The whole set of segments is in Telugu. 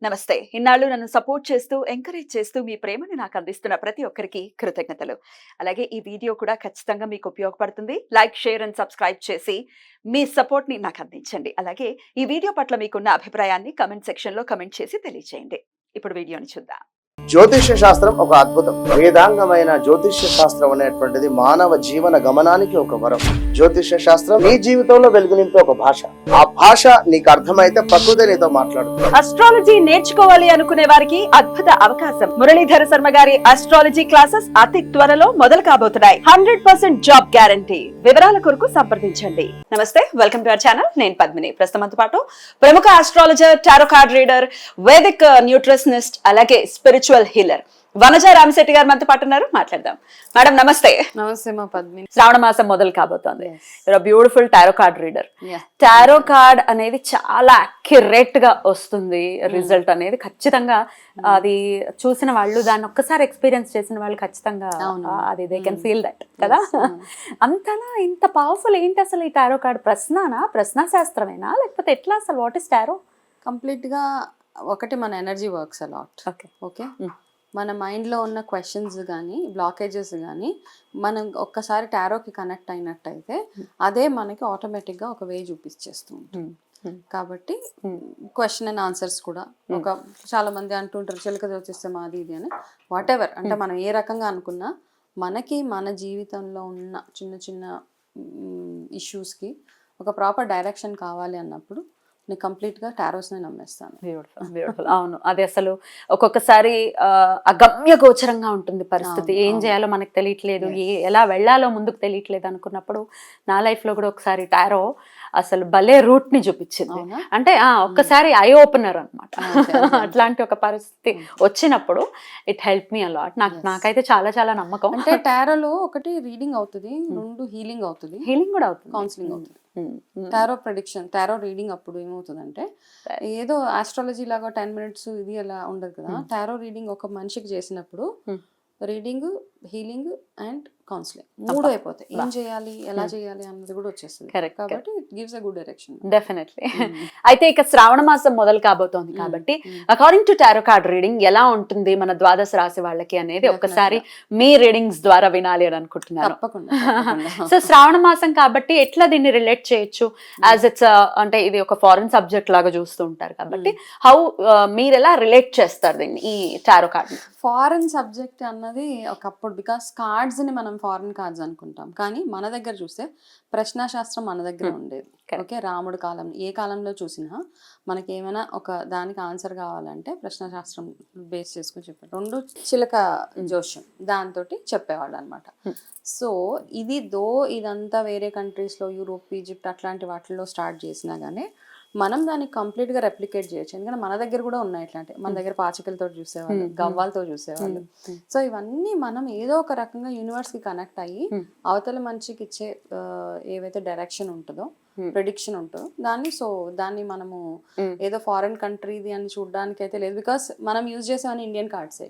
నమస్తే. ఇన్నాళ్ళు నన్ను సపోర్ట్ చేస్తూ, ఎంకరేజ్ చేస్తూ మీ ప్రేమని నాకు అందిస్తున్న ప్రతి ఒక్కరికి కృతజ్ఞతలు. అలాగే ఈ వీడియో కూడా ఖచ్చితంగా మీకు ఉపయోగపడుతుంది. లైక్, షేర్ అండ్ సబ్స్క్రైబ్ చేసి మీ సపోర్ట్‌ని నాకు అందించండి. అలాగే ఈ వీడియో పట్ల మీకున్న అభిప్రాయాన్ని కామెంట్ సెక్షన్‌లో కామెంట్ చేసి తెలియజేయండి. ఇప్పుడు వీడియోని చూద్దాం. జ్యోతిష్య శాస్త్రం ఒక అద్భుతం. వేదాంగమైన జ్యోతిష్య శాస్త్రం అనేటువంటిది మానవ జీవన గమనానికి ఒక వరం. జ్యోతిష్య శాస్త్రం నీ జీవితంలో వెలుగునింపే ఒక భాష. ఆ భాష నీకు అర్థమైతే ప్రకృతి నీతో మాట్లాడుతుంది. అస్ట్రాలజీ నేర్చుకోవాలి అనుకునే వారికి అద్భుత అవకాశం. మురళీధర శర్మ గారి అస్ట్రాలజీ క్లాసెస్ అతి త్వరలో మొదలు కాబోతున్నాయి. 100% జాబ్ గ్యారంటీ. వివరాల కొరకు సంప్రదించండి. నమస్తే, వెల్కమ్ టు అవర్ ఛానల్. నేను పద్మిని. ప్రస్తుతంతో పాటు ప్రముఖ astrologer, tarot card reader, Vedic nutritionist, అలాగే స్పిరిచువల్ హీలర్ వనజ రామశెట్టి గారు మనతో పాటు ఉన్నారు. మాట్లాడదాం. మేడం నమస్తే. నమస్తే మా పద్మిని. శ్రావణ మాసం మొదలు కాబోతోంది. Beautiful tarot card reader. Tarot card అనేది చాలా అక్యురేట్ గా వస్తుంది. రిజల్ట్ అనేది ఖచ్చితంగా అది చూసిన వాళ్ళు, దాన్ని ఒక్కసారి ఎక్స్పీరియన్స్ చేసిన వాళ్ళు ఖచ్చితంగా అది దే కెన్ ఫీల్ దట్ కదా. అంతనా ఇంత పవర్ఫుల్ ఏంటి అసలు ఈ టారో కార్డ్? ప్రశ్న శాస్త్రమేనా లేకపోతే ఎట్లా అసలు? What is tarot? కంప్లీట్ గా ఒకటి మన ఎనర్జీ వర్క్స్ అలాట్. ఓకే, మన మైండ్లో ఉన్న క్వశ్చన్స్ కానీ బ్లాకేజెస్ కానీ మనం ఒక్కసారి టారోకి కనెక్ట్ అయినట్టయితే అదే మనకి ఆటోమేటిక్గా ఒక వే చూపించేస్తూ ఉంటుంది. కాబట్టి క్వశ్చన్ అండ్ ఆన్సర్స్ కూడా ఒక చాలా మంది అంటుంటారు చిలక జ్యోతిస్తే మాది ఇది అని. వాట్ ఎవర్ అంటే మనం ఏ రకంగా అనుకున్నా మనకి మన జీవితంలో ఉన్న చిన్న చిన్న ఇష్యూస్కి ఒక ప్రాపర్ డైరెక్షన్ కావాలి అన్నప్పుడు నేను కంప్లీట్గా టారోస్ని నమ్మేస్తాను. బ్యూటిఫుల్. అవును, అది అసలు ఒక్కొక్కసారి అగమ్య గోచరంగా ఉంటుంది పరిస్థితి. ఏం చేయాలో మనకు తెలియట్లేదు, ఎలా వెళ్ళాలో ముందుకు తెలియట్లేదు అనుకున్నప్పుడు నా లైఫ్లో కూడా ఒకసారి టారో అసలు భలే రూట్ ని చూపించింది. అంటే ఒక్కసారి ఐ ఓపెనర్ అనమాట. అట్లాంటి ఒక పరిస్థితి వచ్చినప్పుడు ఇట్ హెల్ప్ మీ అలాట్. నాకైతే చాలా చాలా నమ్మకం. అంటే టారోలో ఒకటి రీడింగ్ అవుతుంది, రెండు హీలింగ్ అవుతుంది, హీలింగ్ కూడా అవుతుంది, కౌన్సిలింగ్ అవుతుంది. టారో ప్రెడిక్షన్, టారో రీడింగ్ అప్పుడు ఏమవుతుందంటే ఏదో ఆస్ట్రాలజీ లాగా 10 minutes ఇది అలా ఉండదు కదా. టారో రీడింగ్ ఒక మనిషికి చేసినప్పుడు రీడింగ్, హీలింగ్ అండ్ కౌన్సిలింగ్ మూడు అయిపోతాయి. ఏం చేయాలి, ఎలా చేయాలి అన్నది కూడా వచ్చేస్తుంది. కాబట్టి it gives a good direction. Definitely. అయితే ఇక శ్రావణ మాసం మొదలు కాబోతోంది కాబట్టి according to tarot card reading ఎలా ఉంటుంది మన ద్వాదశ రాశి వాళ్ళకి అనేది ఒక్కసారి మీ రీడింగ్స్ ద్వారా వినాలి అని అనుకుంటున్నాను. సో శ్రావణ మాసం కాబట్టి ఎట్లా దీన్ని రిలేట్ చేయొచ్చు? యాజ్ ఇట్స్ అంటే ఇది ఒక ఫారెన్ సబ్జెక్ట్ లాగా చూస్తూ ఉంటారు కాబట్టి హౌ మీరు ఎలా రిలేట్ చేస్తారు దీన్ని, ఈ టారో కార్డ్? ఫారెన్ సబ్జెక్ట్ అన్నది ఒకప్పుడు, బికాస్ కార్డ్స్ ని మనం ఫారెన్ కార్డ్స్ అనుకుంటాం, కానీ మన దగ్గర చూస్తే ప్రశ్నాశాస్త్రం మన దగ్గర ఉండేది. ఓకే, రాముడు కాలం, ఏ కాలంలో చూసినా మనకి ఏమైనా ఒక దానికి ఆన్సర్ కావాలంటే ప్రశ్నాశాస్త్రం బేస్ చేసుకుని చెప్పారు. రెండు చిలక జోష్యం దాంతో చెప్పేవాళ్ళు అనమాట. సో ఇదంతా వేరే కంట్రీస్లో, యూరోప్, ఈజిప్ట్ అట్లాంటి వాటిల్లో స్టార్ట్ చేసినా కానీ మనం దాన్ని కంప్లీట్గా రెప్లికేట్ చేయొచ్చు. ఎందుకంటే మన దగ్గర కూడా ఉన్నాయి ఇట్లాంటి. మన దగ్గర పాచికలతో చూసేవాళ్ళు, గవ్వాలతో చూసేవాళ్ళు. సో ఇవన్నీ మనం ఏదో ఒక రకంగా యూనివర్స్కి కనెక్ట్ అయ్యి అవతల మనిషికి ఇచ్చే ఏవైతే డైరెక్షన్ ఉంటుందో, ప్రెడిక్షన్ ఉంటుందో దాన్ని మనము ఏదో ఫారెన్ కంట్రీది అని చూడడానికి అయితే లేదు. బికాస్ మనం యూజ్ చేసేవన్నీ ఇండియన్ కార్డ్స్.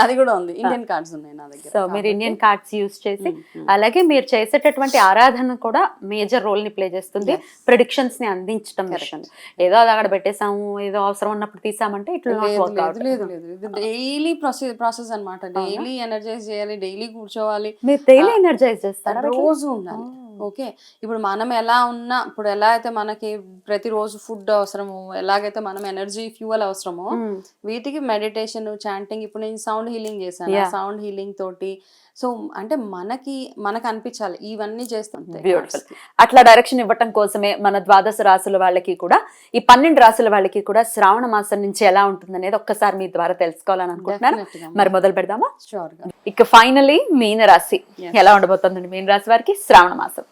అది కూడా ఉంది, ఇండియన్ కార్డ్స్ ఉన్నాయి నా దగ్గర. సో మీరు ఇండియన్ కార్డ్స్ యూజ్ చేసి, అలాగే మీరు చేసేటటువంటి ఆరాధన కూడా మేజర్ రోల్ ని ప్లే చేస్తుంది ప్రెడిక్షన్స్ ని అందించడం విషయం. ఏదో అది అక్కడ పెట్టేసాము, ఏదో అవసరం ఉన్నప్పుడు తీసామంటే ఇట్లా లేదు. ఇది డైలీ ప్రాసెస్ అనమాట. డైలీ ఎనర్జైజ్ చేయాలి, డైలీ కూర్చోవాలి. మీరు డైలీ ఎనర్జైజ్ చేస్తారా? రోజు ఉండాలి. ఓకే, ఇప్పుడు మనం ఎలా ఉన్నా, ఇప్పుడు ఎలా అయితే మనకి ప్రతిరోజు ఫుడ్ అవసరమో, ఎలాగైతే మనం ఎనర్జీ ఫ్యూయల్ అవసరమో, వీటికి మెడిటేషన్, చాంటింగ్. ఇప్పుడు నేను సౌండ్ హీలింగ్ చేశాను, సౌండ్ హీలింగ్ తోటి. సో అంటే మనకు అనిపించాలి ఇవన్నీ చేస్తుంటే. బ్యూటిఫుల్. అట్లా డైరెక్షన్ ఇవ్వటం కోసమే మన ద్వాదశ రాశుల వాళ్ళకి కూడా, ఈ 12 రాశుల వాళ్ళకి కూడా శ్రావణ మాసం నుంచి ఎలా ఉంటుంది అనేది ఒక్కసారి మీ ద్వారా తెలుసుకోవాలని అనుకుంటున్నాను. మరి మొదలు పెడదామా? షూర్ గా. ఇక ఫైనలీ మీన రాశి ఎలా ఉండబోతుందండి? మీన రాశి వారికి శ్రావణ మాసం.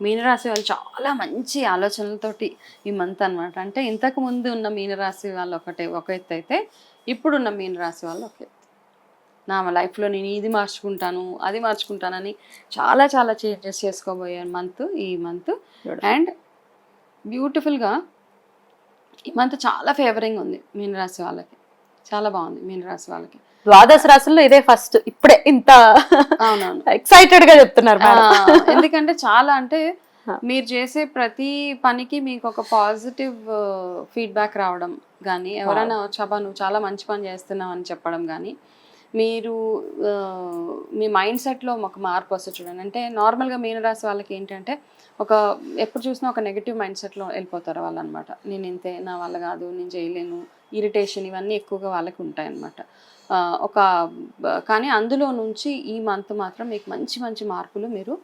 మీనరాశి వాళ్ళు చాలా మంచి ఆలోచనలతోటి ఈ మంత్ అన్నమాట. అంటే ఇంతకు ముందు ఉన్న మీనరాశి వాళ్ళు ఒక ఎత్తు అయితే ఇప్పుడున్న మీనరాశి వాళ్ళు ఒక ఎత్తు. నా లైఫ్లో నేను ఇది మార్చుకుంటాను అది మార్చుకుంటానని చాలా చాలా చేంజెస్ చేసుకోబోయాను ఈ మంత్. అండ్ బ్యూటిఫుల్గా ఈ మంత్ చాలా ఫేవరింగ్ ఉంది మీనరాశి వాళ్ళకి, చాలా బాగుంది మీనరాశి వాళ్ళకి. ద్వాదశ రాశుల్లో ఇదే ఫస్ట్, ఇప్పుడే ఇంత అవునవును ఎక్సైటెడ్ గా చెప్తున్నారు మేడం. ఎందుకంటే చాలా అంటే మీరు చేసే ప్రతి పనికి మీకు ఒక పాజిటివ్ ఫీడ్బ్యాక్ రావడం కానీ, ఎవరైనా చబా నువ్వు చాలా మంచి పని చేస్తున్నావు అని చెప్పడం కానీ, మీరు మీ మైండ్ సెట్లో ఒక మార్పు వస్తుంది చూడండి. అంటే నార్మల్గా మీనరాశి వాళ్ళకి ఏంటంటే ఎప్పుడు చూసినా ఒక నెగిటివ్ మైండ్ సెట్లో వెళ్ళిపోతారు వాళ్ళు అనమాట. నేను ఇంతే, నా వల్ల కాదు, నేను చేయలేను, ఇరిటేషన్ ఇవన్నీ ఎక్కువగా వాళ్ళకి ఉంటాయి అన్నమాట. కానీ అందులో నుంచి ఈ మంత్ మాత్రం మీకు మంచి మంచి మార్పులు మీరు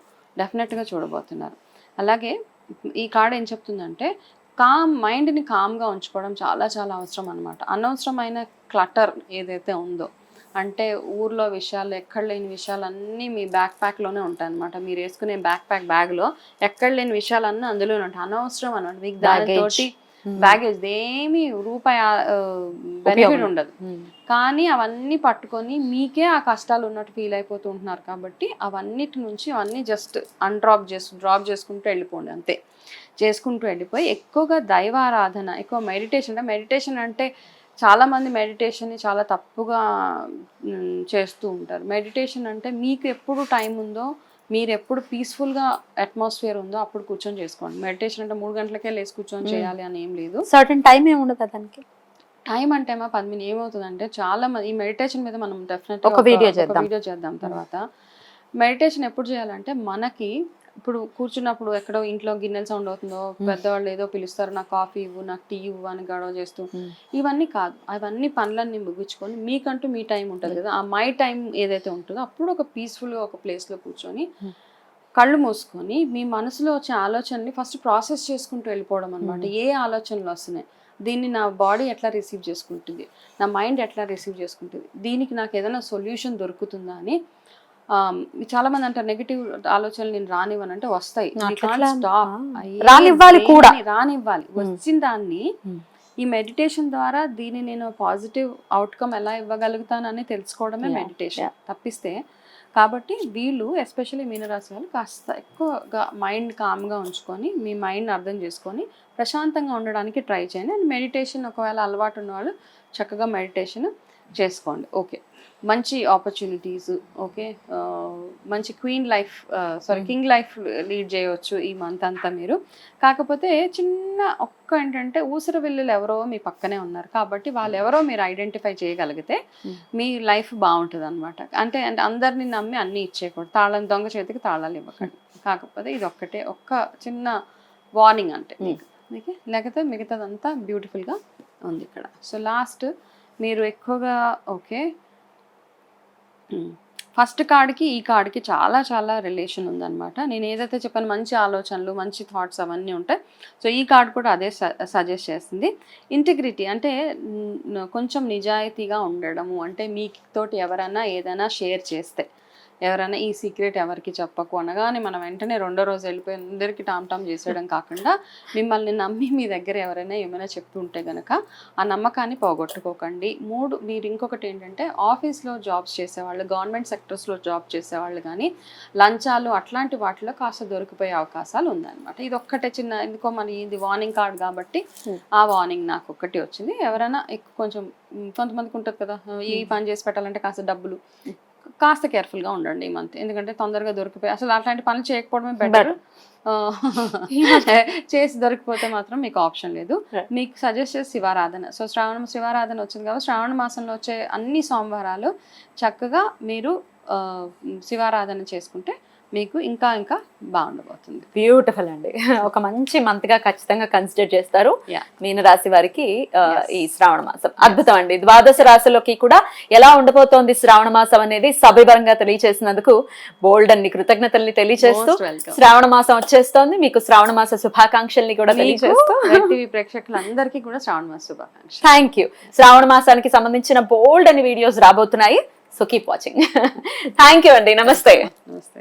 డెఫినెట్గా చూడబోతున్నారు. అలాగే ఈ కార్డ్ ఏం చెప్తుందంటే మైండ్ని కామ్గా ఉంచుకోవడం చాలా చాలా అవసరం అనమాట. అనవసరమైన క్లటర్ ఏదైతే ఉందో, అంటే ఊర్లో విషయాలు, ఎక్కడ లేని విషయాలన్నీ మీ బ్యాక్ ప్యాక్లోనే ఉంటాయి అనమాట. మీరు వేసుకునే బ్యాగ్లో ఎక్కడ లేని విషయాలన్నీ అందులోనే ఉంటాయి. అనవసరం అనమాట. మీకు దానితోటి బ్యాగేజ్ ఏమి రూపాయి బెనిఫిట్ ఉండదు. కానీ అవన్నీ పట్టుకొని మీకే ఆ కష్టాలు ఉన్నట్టు ఫీల్ అయిపోతూ ఉంటున్నారు. కాబట్టి అవన్నిటి నుంచి అవన్నీ జస్ట్ డ్రాప్ చేసుకుంటూ వెళ్ళిపోండి, అంతే. చేసుకుంటూ వెళ్ళిపోయి ఎక్కువగా దైవారాధన, ఎక్కువ మెడిటేషన్ అంటే చాలామంది మెడిటేషన్ని చాలా తప్పుగా చేస్తూ ఉంటారు. మెడిటేషన్ అంటే మీకు ఎప్పుడు టైం ఉందో, మీరు ఎప్పుడు పీస్ఫుల్గా అట్మాస్ఫియర్ ఉందో అప్పుడు కూర్చొని చేసుకోండి. మెడిటేషన్ అంటే 3 గంటలకే లేచి కూర్చొని చేయాలి అని ఏం లేదు. సర్టన్ టైం ఏమి ఉండదు దానికి. టైం అంటే 10 మినిట్ ఏమవుతుందంటే చాలా మంది ఈ మెడిటేషన్ మీద మనం డెఫినెట్గా ఒక వీడియో చేద్దాం తర్వాత. మెడిటేషన్ ఎప్పుడు చేయాలంటే మనకి ఇప్పుడు కూర్చున్నప్పుడు ఎక్కడో ఇంట్లో గిన్నెల సౌండ్ అవుతుందో, పెద్దవాళ్ళు ఏదో పిలుస్తారు, నాకు కాఫీ ఇవ్వు, నాకు టీ ఇవ్వు అని గొడవ చేస్తూ, ఇవన్నీ కాదు. అవన్నీ పనులన్నీ ముగించుకొని మీకంటూ మీ టైం ఉంటుంది కదా, ఆ మై టైం ఏదైతే ఉంటుందో అప్పుడు ఒక పీస్ఫుల్గా ఒక ప్లేస్లో కూర్చొని కళ్ళు మూసుకొని మీ మనసులో వచ్చే ఆలోచనని ఫస్ట్ ప్రాసెస్ చేసుకుంటూ వెళ్ళిపోవడం అనమాట. ఏ ఆలోచనలు వస్తున్నాయి, దీన్ని నా బాడీ ఎట్లా రిసీవ్ చేసుకుంటుంది, నా మైండ్ ఎట్లా రిసీవ్ చేసుకుంటుంది, దీనికి నాకు ఏదైనా సొల్యూషన్ దొరుకుతుందా అని. చాలా మంది అంటారు నెగిటివ్ ఆలోచనలు నేను రానివ్వను అంటే వస్తాయి. రానివ్వాలి కూడా, రానివ్వాలి. వచ్చిన దాన్ని ఈ మెడిటేషన్ ద్వారా దీన్ని నేను పాజిటివ్ అవుట్కమ్ ఎలా ఇవ్వగలుగుతానని తెలుసుకోవడమే మెడిటేషన్ తప్పిస్తే. కాబట్టి వీళ్ళు ఎస్పెషల్లీ మీనరాశి వాళ్ళు కాస్త ఎక్కువగా మైండ్ కామ్గా ఉంచుకొని మీ మైండ్ని అర్థం చేసుకొని ప్రశాంతంగా ఉండడానికి ట్రై చేయండి. అండ్ మెడిటేషన్ ఒకవేళ అలవాటు ఉన్నవాళ్ళు చక్కగా మెడిటేషన్ చేసుకోండి. ఓకే, మంచి ఆపర్చునిటీస్, ఓకే, మంచి కింగ్ లైఫ్ లీడ్ చేయవచ్చు ఈ మంత్ అంతా మీరు. కాకపోతే ఏంటంటే ఊసర వెల్లులు ఎవరో మీ పక్కనే ఉన్నారు కాబట్టి వాళ్ళు ఎవరో మీరు ఐడెంటిఫై చేయగలిగితే మీ లైఫ్ బాగుంటుంది అనమాట. అంటే అందరిని నమ్మి అన్నీ ఇచ్చేయకూడదు, దొంగ చేతికి తాళాలు ఇవ్వకండి. కాకపోతే ఇది ఒక్క చిన్న వార్నింగ్ అంటే మీకు, లేకపోతే మిగతాదంతా బ్యూటిఫుల్గా ఉంది ఇక్కడ. సో లాస్ట్ మీరు ఎక్కువగా ఓకే ఫస్ట్ కార్డ్కి ఈ కార్డ్కి చాలా చాలా రిలేషన్ ఉందన్నమాట. నేను ఏదైతే చెప్పాను మంచి ఆలోచనలు, మంచి థాట్స్ అవన్నీ ఉంటాయి. సో ఈ కార్డ్ కూడా అదే సజెస్ట్ చేస్తుంది. ఇంటిగ్రిటీ అంటే కొంచెం నిజాయితీగా ఉండడము, అంటే మీతోటి ఎవరైనా ఏదైనా షేర్ చేస్తే, ఎవరైనా ఈ సీక్రెట్ ఎవరికి చెప్పకు అనగానే మనం వెంటనే రెండో రోజు వెళ్ళిపోయి అందరికీ టామ్ చేసేయడం కాకుండా, మిమ్మల్ని నమ్మి మీ దగ్గర ఎవరైనా ఏమైనా చెప్తుంటే కనుక ఆ నమ్మకాన్ని పోగొట్టుకోకండి. మీరు ఇంకొకటి ఏంటంటే ఆఫీస్లో జాబ్స్ చేసేవాళ్ళు, గవర్నమెంట్ సెక్టర్స్లో జాబ్ చేసేవాళ్ళు కానీ లంచాలు అట్లాంటి వాటిలో కాస్త దొరికిపోయే అవకాశాలు ఉందన్నమాట. ఇది ఒక్కటే చిన్న, ఎందుకో మరి ఇది వార్నింగ్ కార్డ్ కాబట్టి ఆ వార్నింగ్ నాకు ఒక్కటి వచ్చింది. ఎవరైనా కొంచెం కొంతమందికి ఉంటుంది కదా, ఈ పని చేసి పెట్టాలంటే కాస్త డబ్బులు, కాస్త కేర్ఫుల్గా ఉండండి ఈ మంత్. ఎందుకంటే తొందరగా దొరికిపోయి అసలు అట్లాంటి పనులు చేయకపోవడమే బెటర్. చేసి దొరికిపోతే మాత్రం మీకు ఆప్షన్ లేదు. మీకు సజెస్ట్ చేసి శివారాధన. సో శివారాధన వచ్చింది కాబట్టి శ్రావణ మాసంలో వచ్చే అన్ని సోమవారాలు చక్కగా మీరు శివారాధన చేసుకుంటే మీకు ఇంకా ఇంకా బాగుండబోతుంది. బ్యూటిఫుల్ అండి. ఒక మంచి మంత్ గా ఖచ్చితంగా కన్సిడర్ చేస్తారు మీనరాశి వారికి ఈ శ్రావణ మాసం. అద్భుతం అండి. ద్వాదశ రాశులకి కూడా ఎలా ఉండబోతోంది శ్రావణ మాసం అనేది సవివరంగా తెలియజేసినందుకు బోల్డ్ అన్ని కృతజ్ఞతల్ని తెలియజేస్తూ, శ్రావణ మాసం వచ్చేస్తోంది, మీకు శ్రావణ మాస శుభాకాంక్షల్ని కూడా తెలియజేస్తూ, ప్రేక్షకులందరికీ కూడా శ్రావణ మాస శుభాకాంక్షలు. Thank you. శ్రావణ మాసానికి సంబంధించిన బోల్డ్ అని వీడియోస్ రాబోతున్నాయి. So keep watching. Thank you అండి. నమస్తే.